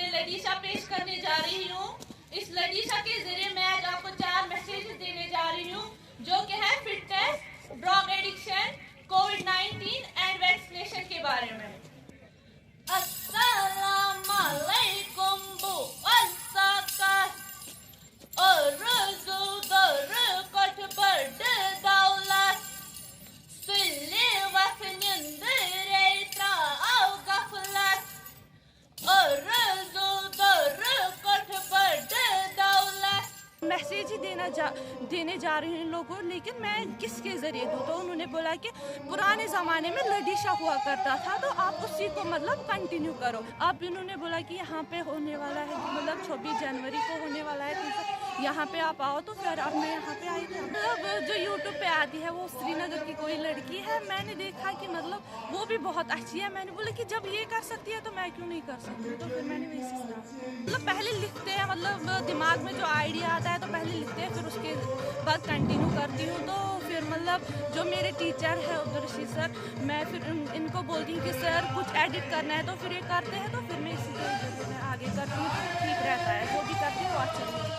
सामने लडीशा पेश करने जा रही हूँ। इस लडीशा के जरिए मैं आज आपको 4 मैसेज देने जा रही हूँ, जो कि है fitness, drug addiction, covid and vaccination के बारे में। अस्सलाम वालेकुम मैसेज ही देने जा रही हूँ लोगों को, लेकिन मैं किसके ज़रिए दूँ? तो उन्होंने बोला कि पुराने ज़माने में लडीशा हुआ करता था, तो आप उसी को मतलब कंटिन्यू करो। अब इन्होंने बोला कि यहाँ पे होने वाला है, मतलब 26 जनवरी को होने वाला है, तो यहाँ पे आप आओ। तो फिर अब मैं यहाँ पे आई थी। मतलब जो यूट्यूब पे आती है वो श्रीनगर की कोई लड़की है, मैंने देखा कि मतलब वो भी बहुत अच्छी है। मैंने बोला कि जब ये कर सकती है तो मैं क्यों नहीं कर सकती? तो फिर मैंने वैसे मतलब पहले लिखते हैं, मतलब दिमाग में जो आइडिया आता है तो पहले लिखते हैं, फिर उसके बाद कंटिन्यू करती हूँ। तो फिर मतलब जो मेरे टीचर है उर्दू सर, मैं फिर इनको बोलती हूँ कि सर कुछ एडिट करना है, तो फिर ये करते हैं, तो फिर मैं इसी तरीके से आगे करती हूँ, तो ठीक रहता है। जो भी करती हूँ वो अच्छा।